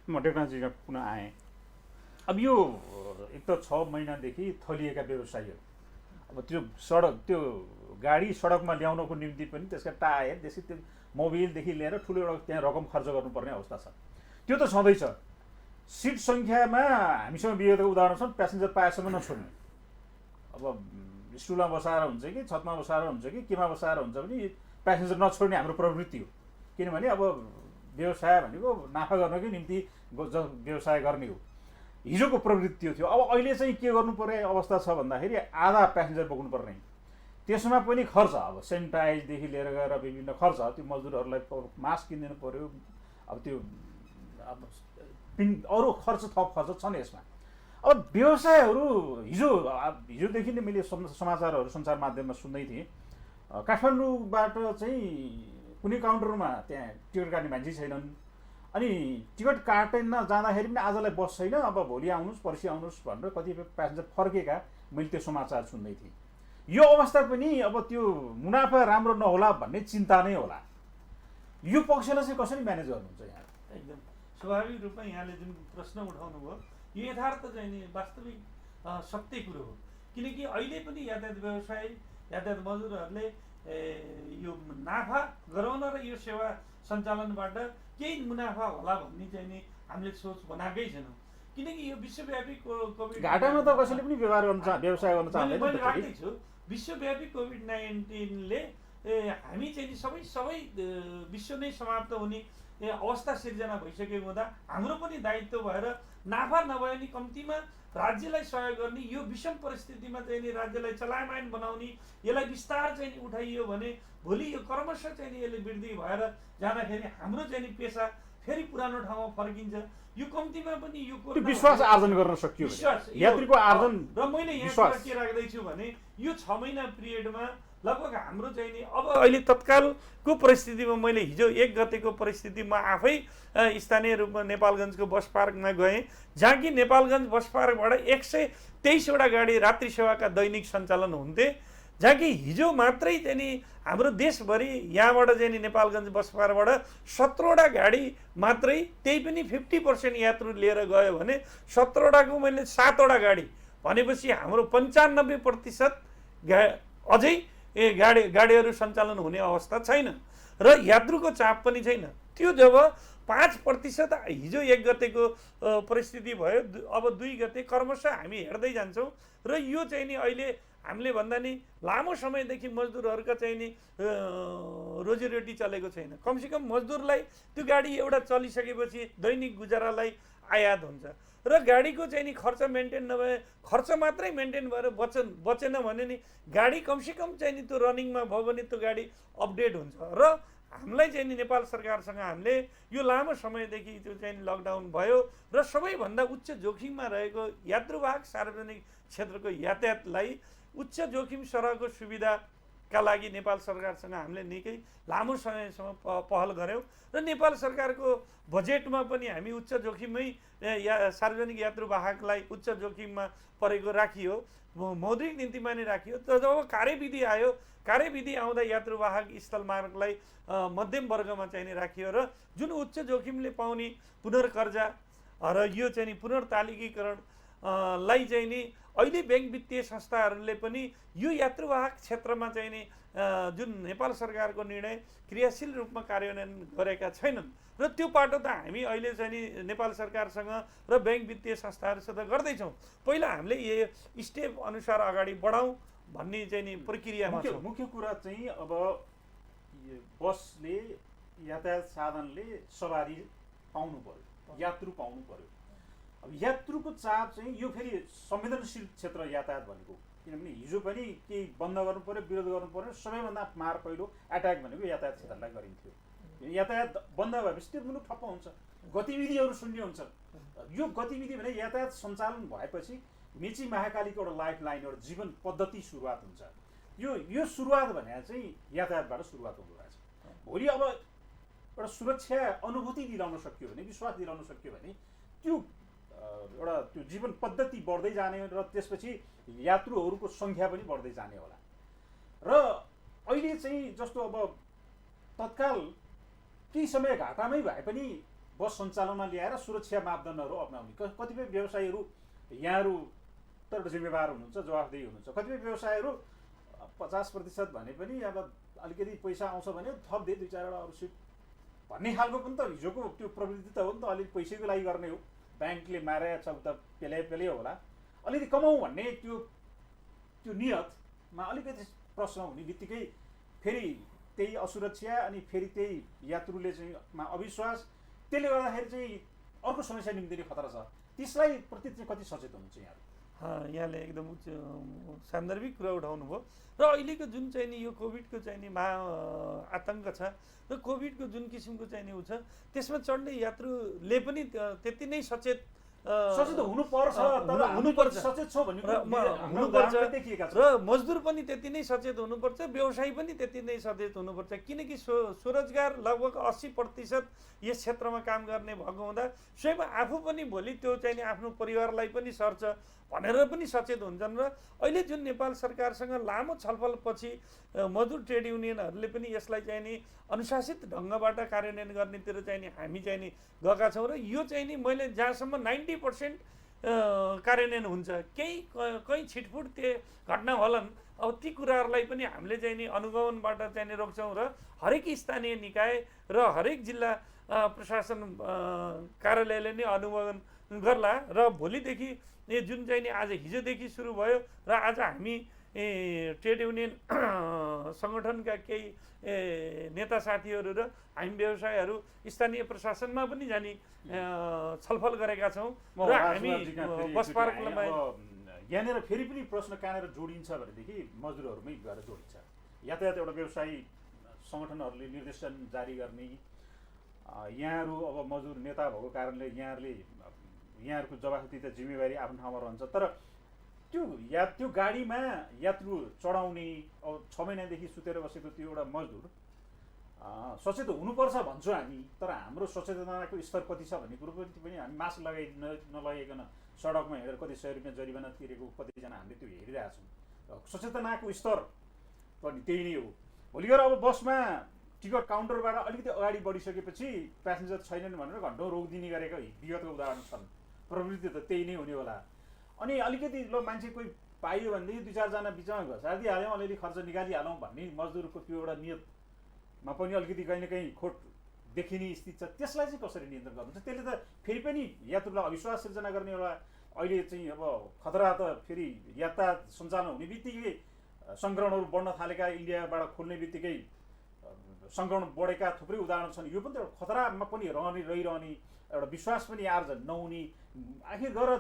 Speaker 2: म टेक्नोलोजीमा पुनः आएँ। अब यो एक त 6 महिनादेखि थलिएका व्यवसायीहरू अब त्यो गाडी सडकमा ल्याउनको निम्ति पनि त्यसका टायर त्यसै त्यो मोबिलदेखि लिएर ठुलो एउटा त्यहाँ रकम खर्च गर्नुपर्ने अवस्था छ। त्यो त छँदैछ। सिट सङ्ख्यामा हामीसँग विगतको उदाहरण छन्, प्यासेन्जर पाएसम्म नछोड्ने। अब स्टुलमा बसाएर हुन्छ कि छतमा बसाएर हुन्छ कि केमा बसाएर हुन्छ भने प्यासेन्जर नछोड्ने हाम्रो प्रवृत्ति हो। किनभने अब व्यवसाय भनेको नाफा गर्नकै निम्ति व्यवसाय गर्ने हो, हिजोको प्रवृत्ति थियो। अब अहिले चाहिँ के गर्नुपर्ने अवस्था छ भन्दाखेरि आधा प्यासेन्जर बोक्नुपर्ने, त्यसमा पनि खर्च, अब सेनिटाइजदेखि लिएर गएर विभिन्न खर्च, त्यो मजदुरहरूलाई मास्क किनिदिनु पर्यो। अब त्यो अब अरू खर्च थप खर्च छन् यसमा। अब व्यवसायहरू हिजोदेखि नै मैले समाचारहरू सञ्चार माध्यममा सुन्दै थिएँ, काठमाडौँबाट चाहिँ कुनै काउन्टरमा त्यहाँ टिकट काट्ने मान्छे छैनन्। अनि टिकट काटेन जाँदाखेरि पनि आजलाई बस छैन, अब भोलि आउनुहोस् पर्सि आउनुहोस् भनेर कतिपय प्यासेन्जर फर्केका मैले त्यो समाचार सुन्दै थिएँ। यो अवस्था पनि अब त्यो मुनाफा राम्रो नहोला भन्ने चिन्ता नै होला। यो पक्षलाई चाहिँ कसरी म्यानेज गर्नुहुन्छ यहाँ?
Speaker 3: एकदम स्वाभाविक रूपमा यहाँले जुन प्रश्न उठाउनु भयो यो यथार्थ चाहिँ नि वास्तविक सत्य कुरो हो। किनकि अहिले पनि यातायात व्यवसाय यातायात मजदुरहरूले यो नाफा गराउन र यो सेवा सञ्चालनबाट केही मुनाफा होला भन्ने चाहिँ नि हामीले सोच बनाएकै छैनौँ। किनकि यो विश्वव्यापी कोभिड
Speaker 2: घाटामा त कसैले पनि व्यवसाय गर्न चाहँदैन।
Speaker 3: मैले राख्दै छु विश्वव्यापी कोभिड-19ले हामी चाहिँ सबै विश्व नै समाप्त हुने अवस्था सिर्जना भइसकेको हुँदा हाम्रो पनि दायित्व भएर नाफा नभए नि कम्तीमा राज्यलाई सहयोग गर्ने, यो विषम परिस्थितिमा चाहिँ नि राज्यलाई चलायमान बनाउने, यसलाई विस्तार चाहिँ नि उठाइयो भने भोलि यो क्रमशः चाहिँ नि यसले वृद्धि भएर जाँदाखेरि हाम्रो चाहिँ नि पेसा फेरि पुरानो ठाउँमा फर्किन्छ। यो कम्तीमा पनि यो
Speaker 2: विश्वास आर्जन गर्न सकियो, यात्रीको आर्जन।
Speaker 3: र मैले यहाँ के राख्दैछु भने यो 6 महिना पिरियडमा लगभग हाम्रो चाहिँ नि अब अहिले तत्कालको परिस्थितिमा मैले हिजो 1 गतेको परिस्थितिमा आफै स्थानीय रूपमा नेपालगञ्जको बस पार्कमा गएँ, जहाँ कि नेपालगञ्ज बस पार्कबाट 123वटा गाडी रात्रि सेवाका दैनिक सञ्चालन हुन्थे, जहाँ कि हिजो मात्रै चाहिँ नि हाम्रो देशभरि यहाँबाट चाहिँ नि नेपालगञ्ज बस पार्कबाट 17वटा गाडी मात्रै, त्यही पनि 50% यात्रु लिएर गयो भने 17वटाको मैले 7वटा गाडी भनेपछि हाम्रो 95% अझै गाडीहरू सञ्चालन हुने अवस्था छैन र यात्रुको चाप पनि छैन। त्यो जब 5% हिजो 1 गतेको परिस्थिति भयो, अब 2 गते क्रमशः हामी हेर्दै जान्छौँ र यो चाहिँ नि अहिले हामीले भन्दा नि लामो समयदेखि मजदुरहरूका चाहिँ नि रोजीरोटी चलेको छैन। कमसेकम मजदुरलाई त्यो गाडी एउटा चलिसकेपछि दैनिक गुजारालाई आयात हुन्छ र गाडीको चाहिँ नि खर्च मेन्टेन नभए, खर्च मात्रै मेन्टेन भएर बचेन भने नि गाडी कमसेकम चाहिँ नि त्यो रनिङमा भयो भने त्यो गाडी अपडेट हुन्छ। र हामीलाई चाहिँ नि नेपाल सरकारसँग हामीले यो लामो समयदेखि त्यो चाहिँ लकडाउन भयो र सबैभन्दा उच्च जोखिममा रहेको यात्रुवाहक सार्वजनिक क्षेत्रको यातायातलाई उच्च जोखिम सरहको सुविधा का लागि नेपाल सरकारसँग हामीले निकै लामो समयसम्म पहल गऱ्यौँ र नेपाल सरकारको बजेटमा पनि हामी उच्च जोखिममै सार्वजनिक यात्रुवाहकलाई उच्च जोखिममा परेको राखियो, मौद्रिक नीतिमा नै राखियो। तर जब कार्यविधि आयो, कार्यविधि आउँदा यात्रुवाहक स्थलमार्गलाई मध्यम वर्गमा चाहिँ नि राखियो र जुन उच्च जोखिमले पाउने पुनर्कर्जा र यो चाहिँ नि पुनर्तालिकीकरण लाई चाहिँ नि अहिले ब्याङ्क वित्तीय संस्थाहरूले पनि यो यात्रुवाहक क्षेत्रमा चाहिँ नि जुन नेपाल सरकारको निर्णय क्रियाशील रूपमा कार्यान्वयन गरेका छैनन् र त्यो पाटो त हामी अहिले चाहिँ नि नेपाल सरकारसँग र ब्याङ्क वित्तीय संस्थाहरूसित गर्दैछौँ। पहिला हामीले यो स्टेप अनुसार अगाडि बढाउँ भन्ने चाहिँ नि प्रक्रियामा छ।
Speaker 2: मुख्य कुरा चाहिँ अब बसले यातायात साधनले सवारी पाउनु पर्यो, यात्रु पाउनु पर्यो। अब यात्रुको चाप चाहिँ यो फेरि संवेदनशील क्षेत्र यातायात भनेको, किनभने हिजो पनि केही बन्द गर्नु पर्यो, विरोध गर्नु पर्यो, सबैभन्दा मार पहिलो एट्याक भनेको यातायात क्षेत्रलाई गरिन्थ्यो। यातायात बन्द भएपछि त्यो मुलुक ठप्प हुन्छ, गतिविधिहरू शून्य हुन्छ। यो गतिविधि भने यातायात सञ्चालन भएपछि मेची महाकालीको एउटा लाइफ लाइन, एउटा जीवन पद्धति सुरुवात हुन्छ। यो सुरुवात भने चाहिँ यातायातबाट सुरुवात हुँदो रहेछ। भोलि अब एउटा सुरक्षा अनुभूति दिलाउन सकियो भने, विश्वास दिलाउन सकियो भने त्यो एउटा त्यो जीवन पद्धति बढ्दै जाने र त्यसपछि यात्रुहरूको सङ्ख्या पनि बढ्दै जाने होला। र अहिले चाहिँ जस्तो अब तत्काल केही समय घाटामै भए पनि बस सञ्चालनमा ल्याएर सुरक्षा मापदण्डहरू अपनाउने कतिपय व्यवसायीहरू, यहाँहरू त एउटा जिम्मेवार हुनुहुन्छ, जवाफदेही हुनुहुन्छ। कतिपय व्यवसायहरू 50% भने पनि अब अलिकति पैसा आउँछ भने थप दे 2-4वटा अरू सिट भन्ने खालको पनि त हिजोको त्यो प्रवृत्ति त हो नि त। अलिक पैसाको लागि गर्ने हो, ब्याङ्कले मारेको छ उता पेले होला, अलिकति कमाउँ भन्ने त्यो नियतमा अलिकति प्रश्न हुने बित्तिकै फेरि त्यही असुरक्षा अनि फेरि त्यही यात्रुले चाहिँ अविश्वास, त्यसले गर्दाखेरि चाहिँ अर्को समस्या निम्तिने खतरा छ। त्यसलाई प्रति चाहिँ कति सचेत हुनुहुन्छ यहाँहरू?
Speaker 3: यहाँले एकदम सान्दर्भिक कुरा उठाउनु भयो। र अहिलेको जुन चाहिँ नि यो कोभिडको चाहिँ नि आतङ्क छ र कोभिडको जुन किसिमको चाहिँ नि उ छ, त्यसमा चढ्ने यात्रुले पनि त्यति नै सचेत
Speaker 2: हुनुपर्छ, सचेत छ भन्ने
Speaker 3: हुनुपर्छ र मजदुर पनि त्यति नै सचेत हुनुपर्छ, व्यवसायी पनि त्यति नै सचेत हुनुपर्छ। किनकि स्वरोजगार लगभग 80% यस क्षेत्रमा काम गर्ने भएको हुँदा स्वयं आफू पनि भोलि त्यो चाहिँ नि आफ्नो परिवारलाई पनि सर्छ भनेर पनि सचेत हुन्छन्। र अहिले जुन नेपाल सरकारसँग लामो छलफलपछि मजदुर ट्रेड युनियनहरूले पनि यसलाई चाहिँ नि अनुशासित ढङ्गबाट कार्यान्वयन गर्नेतिर चाहिँ नि हामी चाहिँ नि गएका छौँ। र यो चाहिँ नि मैले जहाँसम्म 90% कार्यान्वयन हुन्छ, कहीँ छिटफुट त्यो घटना होलान्, अब ती कुराहरूलाई पनि हामीले चाहिँ नि अनुगमनबाट चाहिँ नि रोक्छौँ। र हरेक स्थानीय निकाय र हरेक जिल्ला प्रशासन कार्यालयले नै अनुगमन गर्ला। र भोलिदेखि यो जुन चाहिँ नि आज हिजोदेखि सुरु भयो र आज हामी ट्रेड युनियन सङ्गठनका केही नेता साथीहरू र हामी व्यवसायहरू स्थानीय प्रशासनमा पनि जाने छलफल गरेका छौँ। र हामी बस पार्कमा
Speaker 2: यहाँनिर फेरि पनि प्रश्न कहाँनिर जोडिन्छ भनेदेखि मजदुरहरूमै गएर जोडिन्छ। यातायात एउटा व्यवसायी सङ्गठनहरूले निर्देशन जारी गर्ने, यहाँहरू अब मजदुर नेता भएको कारणले यहाँहरूको जवाफदेही जिम्मेवारी आफ्नो ठाउँमा रहन्छ। तर त्यो गाडीमा यात्रु चढाउने, अब 6 महिनादेखि सुतेर बसेको त्यो एउटा मजदुर सचेत हुनुपर्छ भन्छौँ हामी, तर हाम्रो सचेतनाको स्तर कति छ भन्ने कुरो पनि हामी मास्क नलगाइकन सडकमा हिँडेर कति 100 रुपियाँ जरिवाना तिरेको कतिजना हामीले त्यो हेरिरहेछौँ। सचेतनाको स्तर पनि त्यही नै हो। भोलि गएर अब बसमा टिकट काउन्टरबाट अलिकति अगाडि बढिसकेपछि प्यासेन्जर छैनन् भनेर घन्टौँ रोकिदिने गरेको विगतको उदाहरण छन्। प्रवृत्ति त त्यही नै हुने होला। अनि अलिकति ल मान्छे कोही पाइयो भनेदेखि 2-4 जना बिचमा घसारिदिइहाल्यौँ, अलिअलि खर्च निकालिहालौँ भन्ने मजदुरको त्यो एउटा नियतमा पनि अलिकति कहीँ न कहीँ खोट देखिने स्थिति छ। त्यसलाई चाहिँ कसरी नियन्त्रण गर्नुहुन्छ? त्यसले त फेरि पनि यात्रुलाई अविश्वास सिर्जना गर्ने एउटा अहिले चाहिँ अब खतरा त फेरि यातायात सञ्चालन हुने बित्तिकै सङ्क्रमणहरू बढ्न थालेका, इन्डियाबाट खोल्ने बित्तिकै सङ्क्रमण बढेका थुप्रै उदाहरण छन्। यो पनि त एउटा खतरामा पनि रहिरहने, एउटा विश्वास पनि आर्जन नहुने, आखिर गएर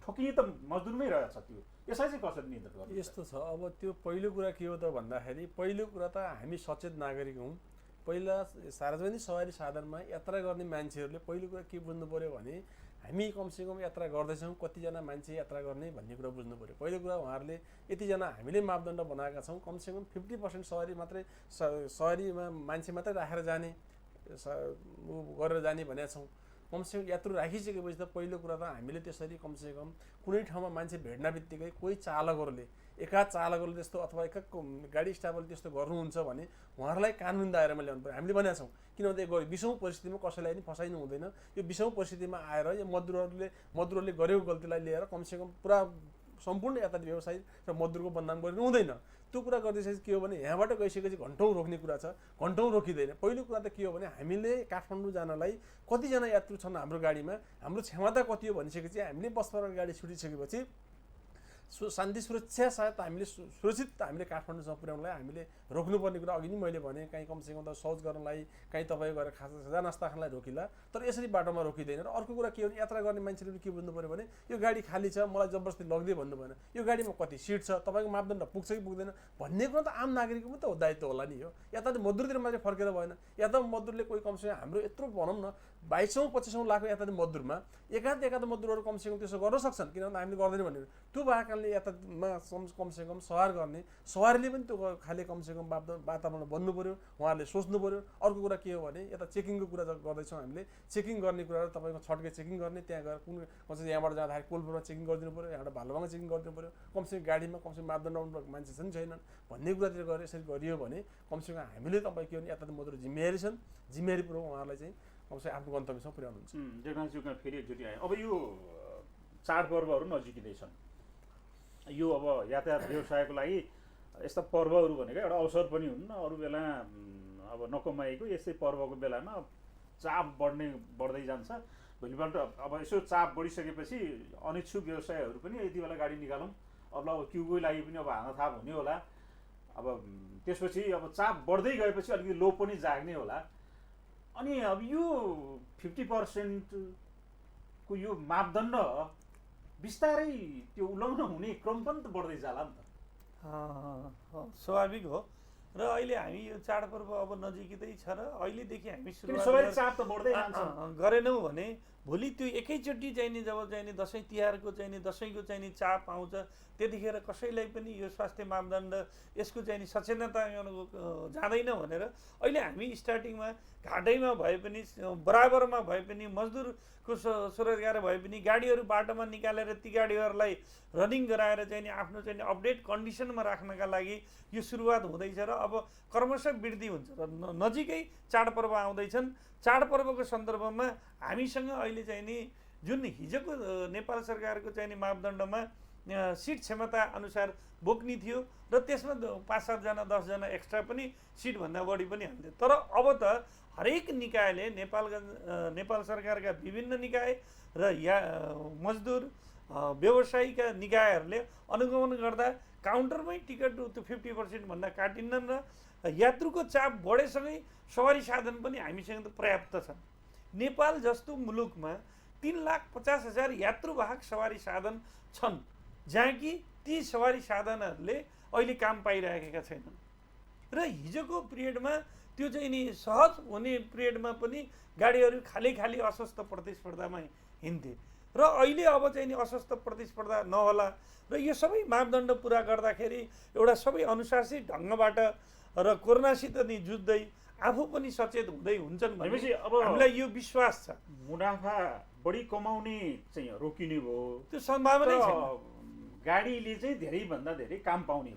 Speaker 2: ठोकिए त मजदुरमै रहेछ। त्यो यसलाई चाहिँ कसरी नियन्त्रण गर्नु?
Speaker 4: यस्तो छ, अब त्यो पहिलो कुरा के हो त भन्दाखेरि, पहिलो कुरा त हामी सचेत नागरिक हौँ। पहिला सार्वजनिक सवारी साधनमा यात्रा गर्ने मान्छेहरूले पहिलो कुरा के बुझ्नु पर्यो भने हामी कमसेकम यात्रा गर्दैछौँ कतिजना मान्छे यात्रा गर्ने भन्ने कुरा बुझ्नु पऱ्यो। पहिलो कुरा उहाँहरूले यतिजना हामीले मापदण्ड बनाएका छौँ, कमसेकम 50% सवारी मात्रै सवारीमा मान्छे मात्रै राखेर जाने गरेर जाने भनेका छौँ। कमसेकम यात्रु राखिसकेपछि त पहिलो कुरा त हामीले त्यसरी कमसेकम कुनै ठाउँमा मान्छे भेट्न बित्तिकै कोही चालकहरूले एकाध चालकहरूले त्यस्तो अथवा एकाध गाडी स्टाफले त्यस्तो गर्नुहुन्छ भने उहाँहरूलाई कानुन दायरामा ल्याउनु पर्यो। हामीले भनेका छौँ, किनभने विषम परिस्थितिमा कसैलाई पनि फसाइनु हुँदैन। यो विषम परिस्थितिमा आएर यो मजदुरहरूले गरेको गल्तीलाई लिएर कमसेकम पुरा सम्पूर्ण यातायात व्यवसायी र मजदुरको बदनाम गर्नु हुँदैन। त्यो कुरा गर्दैछ के हो भने यहाँबाट गइसकेपछि घन्टौँ रोक्ने कुरा छ, घन्टौँ रोकिँदैन। पहिलो कुरा त के हो भने हामीले काठमाडौँ जानलाई कतिजना यात्रु छन् हाम्रो गाडीमा, हाम्रो क्षमता कति हो भनिसकेपछि हामीले बसबाट गाडी छुटिसकेपछि शान्ति सुरक्षा साथ हामीले सुरक्षित हामीले काठमाडौँसम्म पुर्याउनलाई हामीले रोक्नुपर्ने कुरा अघि नै मैले भने। कहीँ कमसेकम त शौच गर्नलाई, कहीँ तपाईँ गएर खाजा नास्ता खानलाई रोकिला, तर यसरी बाटोमा रोकिँदैन। र अर्को कुरा के हो भने यात्रा गर्ने मान्छेले के बुझ्नु पऱ्यो भने यो गाडी खाली छ, मलाई जबरजस्ती लग्दै भन्नु भएन। यो गाडीमा कति सिट छ, तपाईँको मापदण्ड पुग्छ कि पुग्दैन भन्ने कुरा त आम नागरिकको त दायित्व होला नि। हो यातायात मजदुरतिर मात्रै फर्केर भएन। यातायात मजदुरले कोही कमसेकम हाम्रो यत्रो भनौँ न 2200-2500 लाखको यातायात मजदुरमा एकाध मजदुरहरू कमसेकम त्यसो गर्न सक्छन्, किनभने हामीले गर्दैन भनेर। त्यो भएको कारणले यातायातमा कमसेकम सवार गर्ने सवारीले पनि त्यो खाले कमसेकम वातावरण बन्नु पऱ्यो, उहाँहरूले सोच्नु पऱ्यो। अर्को कुरा के हो भने यता चेकिङको कुरा गर्दैछौँ हामीले। चेकिङ गर्ने कुरा तपाईँको छड्के चेकिङ गर्ने, त्यहाँ गएर कुन कमसेकम यहाँबाट जाँदाखेरि कोलपुरमा चेकिङ गरिदिनु पऱ्यो, यहाँबाट भालुवाङमा चेकिङ गरिदिनु पऱ्यो। कमसेकम गाडीमा कमसेकम मापदण्ड मान्छे छन् छैनन् भन्ने कुरातिर गएर यसरी गरियो भने कमसेकम हामीले तपाईँ के भने यातायात मजदुर जिम्मेवारी छन्, जिम्मेवारीपूर्वक उहाँहरूलाई चाहिँ कमसेकम आफ्नो गन्तव्यसम्म पुर्याउनुहुन्छ।
Speaker 2: जगन्नाथज्यूका फेरि एकचोटि आयो। अब यो चाडपर्वहरू नजिकिँदैछन्, यो अब यातायात व्यवसायको लागि यस्ता पर्वहरू भनेको एउटा अवसर पनि हुन्। अरू बेला अब नकमाएको यस्तै पर्वको बेलामा चाप बढ्दै जान्छ। भोलिपल्ट अब यसो चाप बढिसकेपछि अनिच्छुक व्यवसायहरू पनि यति बेला गाडी निकालौँ, अब क्युको लागि पनि अब हाना थाप हुने होला। अब त्यसपछि अब चाप बढ्दै गएपछि अलिकति लोभ पनि जाग्ने होला। अनि अब यो 50% को यो मापदण्ड बिस्तारै त्यो उल्लङ्घन हुने क्रम पनि त बढ्दै जाला नि त।
Speaker 3: स्वाभाविक हो। र अहिले हामी यो चाडपर्व अब नजिकै छ र अहिलेदेखि हामी
Speaker 2: सुरुवात चाप त बढ्दै जान्छ
Speaker 3: गरेनौँ भने भोलि त्यो एकैचोटि चाहिँ नि जब चाहिँ नि दसैँ तिहारको चाहिँ नि दसैँको चाहिँ नि चाप आउँछ त्यतिखेर कसैलाई पनि यो स्वास्थ्य मापदण्ड यसको चाहिँ नि सचेतनता जाँदैन भनेर अहिले हामी स्टार्टिङमा घाटैमा भए पनि बराबरमा भए पनि मजदुरको स्वरोजगार भए पनि गाडीहरू बाटोमा निकालेर ती गाडीहरूलाई रनिङ गराएर चाहिँ नि आफ्नो चाहिँ नि अपडेट कन्डिसनमा राख्नका लागि यो सुरुवात हुँदैछ र अब क्रमशः वृद्धि हुन्छ र नजिकै चाडपर्व आउँदैछन्। चाडपर्वको सन्दर्भमा हामीसँग अहिले चाहिँ नि जुन हिजोको नेपाल सरकारको चाहिँ नि मापदण्डमा सिट क्षमता अनुसार बोक्ने थियो र त्यसमा 5-7 जना 10 जना एक्स्ट्रा पनि सिटभन्दा बढी पनि हाल्थ्यो। तर अब त हरेक निकायले नेपाल सरकारका विभिन्न निकाय र मजदुर व्यवसायीका निकायहरूले अनुगमन गर्दा काउन्टरमै टिकट त्यो 50% भन्दा काटिन्नन् र यात्रुको चाप बढेसँगै सवारी साधन पनि हामीसँग त पर्याप्त छन्। नेपाल जस्तो मुलुकमा 3,50,000 यात्रुवाहक सवारी साधन छन् जहाँ कि ती सवारी साधनहरूले अहिले काम पाइरहेका छैनन् र हिजोको पिरियडमा त्यो चाहिँ नि सहज हुने पिरियडमा पनि गाडीहरू खाली अस्वस्थ प्रतिस्पर्धामा हिँड्थे र अहिले अब चाहिँ नि अस्वस्थ प्रतिस्पर्धा नहोला र यो सबै मापदण्ड पुरा गर्दाखेरि एउटा सबै अनुशासित ढङ्गबाट र कोरोनासित नि जुझ्दै आफू पनि सचेत हुँदै हुन्छन् भनेपछि अब हामीलाई यो विश्वास छ
Speaker 2: मुनाफा बढी कमाउने चाहिँ रोकिने भयो,
Speaker 3: त्यो सम्भावना छैन।
Speaker 2: गाडीले चाहिँ धेरैभन्दा धेरै काम पाउने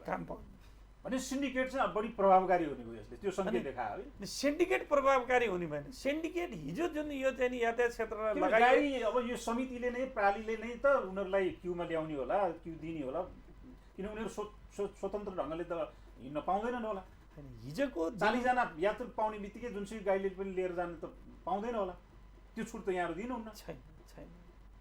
Speaker 2: भने सिन्डिकेट चाहिँ बढी प्रभावकारी हुने भयो। यसले त्यो सङ्केत देखायो है।
Speaker 3: सिन्डिकेट प्रभावकारी हुने भएन। सिन्डिकेट हिजो जुन यो चाहिँ नि यातायात क्षेत्रमा
Speaker 2: गाडी अब यो समितिले नै प्रालीले नै त उनीहरूलाई क्युमा ल्याउने होला, क्यु दिने होला, किन उनीहरू स्वतन्त्र ढङ्गले त हिँड्न पाउँदैनन् होला।
Speaker 3: हिजोको
Speaker 2: 40 जना यात्रु पाउने बित्तिकै जुनसुकै गाडीले पनि लिएर जानु त पाउँदैन होला, त्यो छुट त यहाँहरू दिनुहुन्न।
Speaker 3: छैन।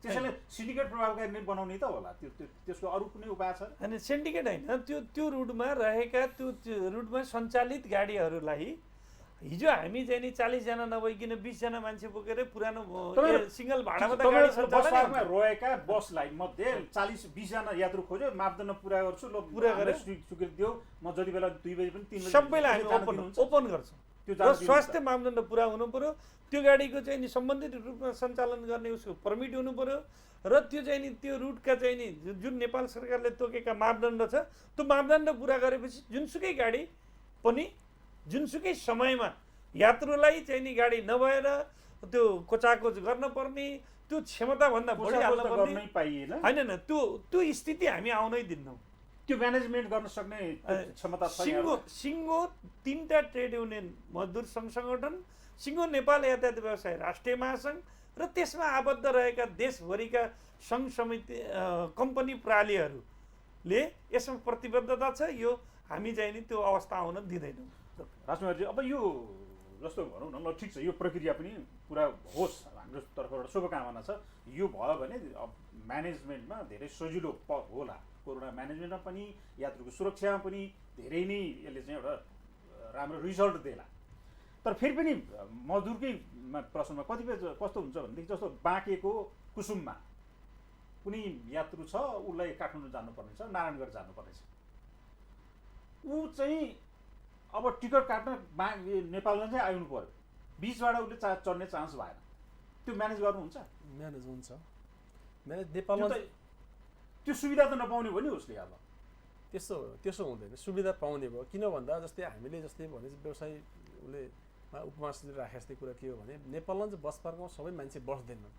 Speaker 2: त्यसैले सिन्डिकेट प्रभावकारी नै बनाउने त होला। त्यसको अरू कुनै उपाय छ?
Speaker 3: होइन, सिन्डिकेट होइन, त्यो रुटमा रहेका त्यो रुटमा सञ्चालित गाडीहरूलाई हिजो हामी चाहिँ नि 40 जना नभइकन 20 जना मान्छे बोकेर पुरानो सिङ्गल भाडामा त गाडी
Speaker 2: बसमा रहेका बसलाई मध्ये 40-20 जना यात्रु खोज्यो, मापदण्ड पुरा गर्छु, ल पुरा गरेर स्वीकृति दियो, म जति बेला 2 बजे पनि 3 बजे
Speaker 3: सबैलाई हामी ओपन गर्छौँ।
Speaker 2: त्यो
Speaker 3: र
Speaker 2: जान दिनुहुन्छ।
Speaker 3: स्वास्थ्य मापदण्ड पुरा हुनु पर्यो। त्यो गाडीको चाहिँ नि सम्बन्धित रूपमा सञ्चालन गर्ने उसको पर्मिट हुनु पर्यो र त्यो चाहिँ नि त्यो रुटका चाहिँ नि जुन नेपाल सरकारले तोकेका मापदण्ड छ त्यो मापदण्ड पुरा गरेपछि जुनसुकै गाडी पनि जुनसुकै समयमा यात्रुलाई चाहिँ नि गाडी नभएर त्यो कोचाकोच गर्न पर्ने त्यो क्षमताभन्दा बढी हाल्न पर्ने
Speaker 2: गर्नै पाइएन।
Speaker 3: होइन त्यो स्थिति हामी आउनै दिन्नौँ।
Speaker 2: त्यो म्यानेजमेन्ट गर्न सक्ने क्षमता छैन।
Speaker 3: सिङ्गो 3टा ट्रेड युनियन मजदुर सङ्घ सङ्गठन, सिङ्गो नेपाल यातायात व्यवसाय राष्ट्रिय महासङ्घ र त्यसमा आबद्ध रहेका देशभरिका सङ्घ समिति कम्पनी प्रणालीहरूले यसमा प्रतिबद्धता छ। यो हामी चाहिँ नि त्यो अवस्था आउन दिँदैनौँ।
Speaker 2: राजकुमारजी, अब यो जस्तो भनौँ न, ल ठिक छ, यो प्रक्रिया पनि पुरा होस्, हाम्रो तर्फबाट शुभकामना छ। यो भयो भने अब म्यानेजमेन्टमा धेरै सजिलो होला। कोरोना म्यानेजमेन्टमा पनि यात्रुको सुरक्षामा पनि धेरै नै यसले चाहिँ एउटा राम्रो रिजल्ट देला। तर फेरि पनि मजदुरकै प्रश्नमा कतिपय कस्तो हुन्छ भनेदेखि जस्तो बाँकेको कुसुममा कुनै यात्रु छ, उसलाई काठमाडौँ जानुपर्ने छ, नारायणगढ जानुपर्ने छ, ऊ चाहिँ अब टिकट काट्न नेपालमा चाहिँ आउनु पर्यो, बिचबाट उसले चढ्ने चान्स भएन, त्यो म्यानेज गर्नुहुन्छ?
Speaker 4: म्यानेज हुन्छ। म्यानेज नेपालमा
Speaker 2: त्यो सुविधा त नपाउने भयो नि उसले। अब
Speaker 4: त्यसो हुँदैन, सुविधा पाउने भयो। किन भन्दा जस्तै हामीले जस्तै भने व्यवसाय उसले उपमासले राखे जस्तै कुरा के हो भने नेपालमा चाहिँ बस पार्कमा सबै मान्छे बस्दैनन्।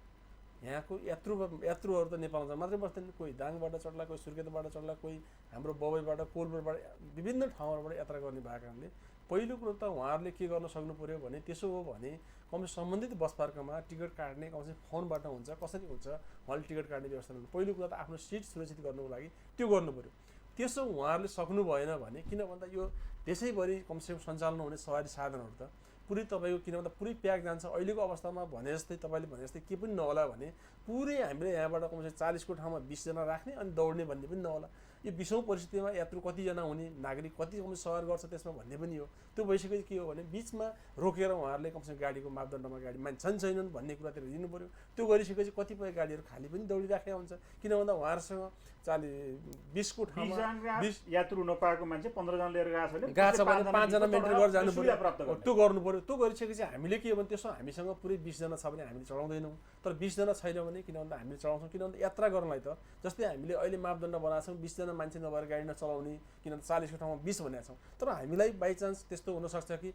Speaker 4: यहाँको यात्रुहरू त नेपालमा मात्रै बस्दैन, कोही दाङबाट चढ्ला, कोही सुर्खेतबाट चढ्ला, कोही हाम्रो बबईबाट, कोलबुबाट, विभिन्न ठाउँहरूबाट यात्रा गर्ने भएको कारणले पहिलो कुरो त उहाँहरूले के गर्न सक्नु पऱ्यो भने त्यसो हो भने कमसे सम्बन्धित बस पार्कमा टिकट काट्ने कमसे फोनबाट हुन्छ, कसरी हुन्छ उहाँले टिकट काट्ने व्यवस्था गर्नु। पहिलो कुरा त आफ्नो सिट सुरक्षित गर्नुको लागि त्यो गर्नु पऱ्यो। त्यसो उहाँहरूले सक्नु भएन भने, किन भन्दा यो देशैभरि कमसेकम सञ्चालन हुने सवारी साधनहरू त पुरै तपाईँको किन भन्दा पुरै प्याक जान्छ। अहिलेको अवस्थामा भने जस्तै तपाईँले भने जस्तै के पनि नहोला भने पुरै हामीले यहाँबाट कमसेकम 40को ठाउँमा 20 जना राख्ने अनि दौड्ने भन्ने पनि नहोला। यो 20औँ परिस्थितिमा यात्रु कतिजना हुने, नागरिक कति कम सवार गर्छ त्यसमा भन्ने पनि हो। त्यो भइसकेपछि के हो भने बिचमा रोकेर उहाँहरूले कमसेकम गाडीको मापदण्डमा गाडी मान्छे छन् छैनन् भन्ने कुरातिर दिनु पऱ्यो। त्यो गरिसकेपछि कतिपय गाडीहरू खाली पनि दौडिराखेका हुन्छ, किन भन्दा उहाँहरूसँग 20को ठाउँमा
Speaker 2: 20 यात्रु नपाएको मान्छे 15 जना लिएर गएको
Speaker 4: छ भने 5 जना मेन्टेन गरेर जानु
Speaker 2: सुविधा प्राप्त
Speaker 4: पर्यो। त्यो गर्नु पर्यो। त्यो गरिसकेपछि हामीले के हो भने त्यसो हामीसँग पुरै 20 जना छ भने हामीले चढाउँदैनौँ। तर 20 जना छैन भने किन भन्दा हामीले चढाउँछौँ। किन भन्दा यात्रा गर्नलाई त जस्तै हामीले अहिले मापदण्ड बनाएको छौँ 20 जना मान्छे नभएर गाडी नचलाउने, किन भन्दा 40को ठाउँमा 20 भनेका छौँ। तर हामीलाई बाइचान्स त्यस्तो हुनसक्छ कि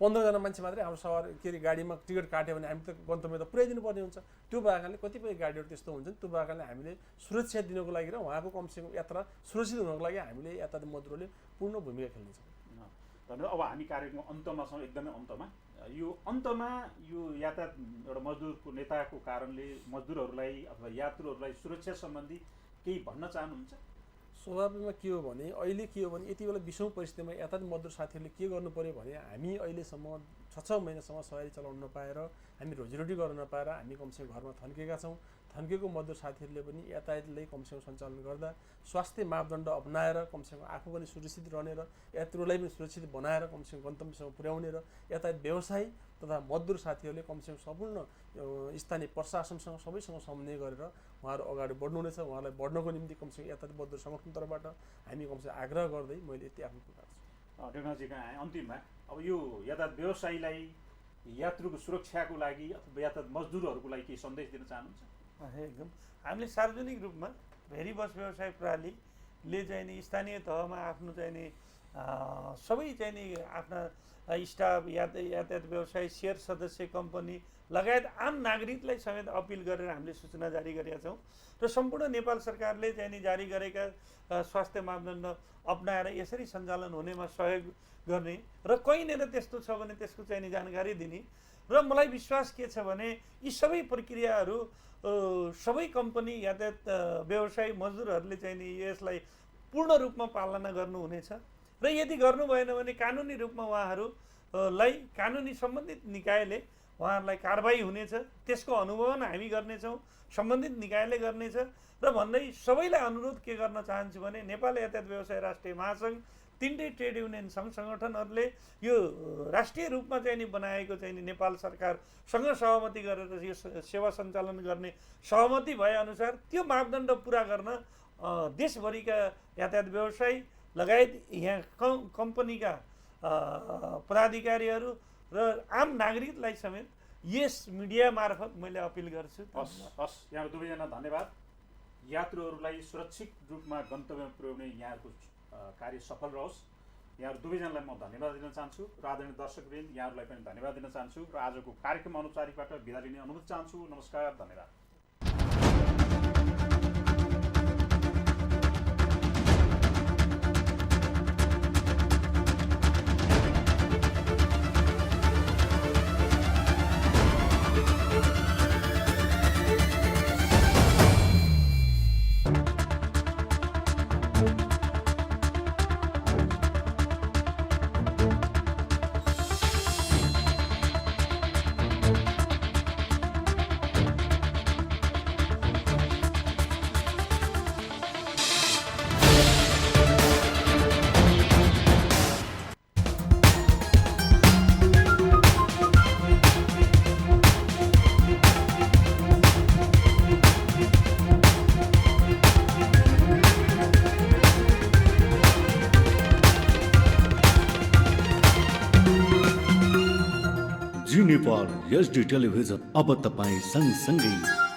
Speaker 4: 15 जना मान्छे मात्रै हाम्रो सवार के अरे गाडीमा टिकट काट्यो भने हामी त गन्तव्य त पुर्याइदिनु पर्ने हुन्छ। त्यो भएकाले कतिपय गाडीहरू त्यस्तो हुन्छन्। त्यो भएकाले हामीले सुरक्षा दिनको लागि र उहाँको कमसेकम यात्रा सुरक्षित हुनको लागि हामीले यातायात मजदुरले पूर्ण भूमिका खेल्नेछौँ।
Speaker 2: धन्यवाद। अब हामी कार्यक्रमको अन्तमा छौँ, एकदमै अन्तमा। यो यातायात एउटा मजदुरको नेताको कारणले मजदुरहरूलाई अथवा यात्रुहरूलाई सुरक्षा सम्बन्धी केही भन्न चाहनुहुन्छ?
Speaker 4: स्वाभाविकमा के हो भने अहिले के हो भने यति बेला 20औँ परिस्थितिमा यातायात मजदुर साथीहरूले के गर्नु पर्यो भने हामी अहिलेसम्म 6 महिनासम्म सवारी चलाउन नपाएर, हामी रोजीरोटी गर्न नपाएर हामी कमसेकम घरमा थन्केका छौँ। थन्केको मजदुर साथीहरूले पनि यातायातलाई कमसेकम सञ्चालन गर्दा स्वास्थ्य मापदण्ड अपनाएर कमसेकम आफू पनि सुरक्षित रहने र यात्रुलाई पनि सुरक्षित बनाएर कमसेकम गन्तव्यसम्म पुर्याउने र यातायात व्यवसाय तथा मजदुर साथीहरूले कमसेकम सम्पूर्ण स्थानीय प्रशासनसँग सबैसँग समन्वय गरेर उहाँहरू अगाडि बढ्नुहुनेछ। उहाँलाई बढ्नको निम्ति कमसेकम यातायात मजदुर सङ्गठन तर्फबाट हामी कमसेकम आग्रह गर्दै मैले यति आफ्नो प्रकार छु।
Speaker 2: टेक्नोलोजीका अन्तिममा अब यो यातायात व्यवसायीलाई यात्रुको सुरक्षाको लागि अथवा यातायात मजदुरहरूको लागि केही सन्देश दिन चाहनुहुन्छ?
Speaker 3: एकदम हामीले सार्वजनिक रूपमा भेरी बस व्यवसाय प्रणालीले चाहिँ नि स्थानीय तहमा आफ्नो चाहिँ नि सबै चाहिँ नि आफ्ना स्टाफ यातायात व्यवसाय सेयर सदस्य कम्पनी लगायत आम नागरिकलाई समेत अपिल गरेर हामीले सूचना जारी गरेका छौँ र सम्पूर्ण नेपाल सरकारले चाहिँ नि जारी गरेका स्वास्थ्य मापदण्ड अपनाएर यसरी सञ्चालन हुनेमा सहयोग गर्ने र कहीँनिर त्यस्तो छ भने त्यसको चाहिँ नि जानकारी दिने र मलाई विश्वास के छ भने यी सबै प्रक्रियाहरू सबै कम्पनी यातायात व्यवसाय मजदुरहरूले चाहिँ नि यसलाई पूर्ण रूपमा पालना गर्नुहुनेछ र यदि गर्नु भएन भने कानुनी रूपमा उहाँहरूलाई कानुनी सम्बन्धित निकायले उहाँहरूलाई कारबाही हुनेछ। त्यसको अनुमोदन हामी गर्नेछौँ, सम्बन्धित निकायले गर्नेछ र भन्दै सबैलाई अनुरोध के गर्न चाहन्छु भने नेपाल यातायात व्यवसाय राष्ट्रिय महासङ्घ, 3टै ट्रेड युनियन सङ्घ सङ्गठनहरूले यो राष्ट्रिय रूपमा चाहिँ नि बनाएको चाहिँ नि नेपाल सरकारसँग सहमति गरेर यो सेवा सञ्चालन गर्ने सहमति भएअनुसार त्यो मापदण्ड पुरा गर्न देशभरिका यातायात व्यवसाय लगायत यहाँ कम्पनीका पदाधिकारीहरू र आम नागरिकलाई समेत यस मिडिया मार्फत मैले अपिल गर्छु।
Speaker 2: हस् यहाँहरू दुवैजना धन्यवाद। यात्रुहरूलाई सुरक्षित रूपमा गन्तव्यमा पुर्याउने यहाँहरूको कार्य सफल रहोस्। यहाँहरू दुवैजनालाई म धन्यवाद दिन चाहन्छु र आदरणीय दर्शकवृन्द यहाँहरूलाई पनि धन्यवाद दिन चाहन्छु र आजको कार्यक्रम अनौपचारिकबाट बिदा लिने अनुरोध चाहन्छु। नमस्कार, धन्यवाद।
Speaker 1: जी नेपाल HD टेलिभिजन अब तपाईँ सँगसँगै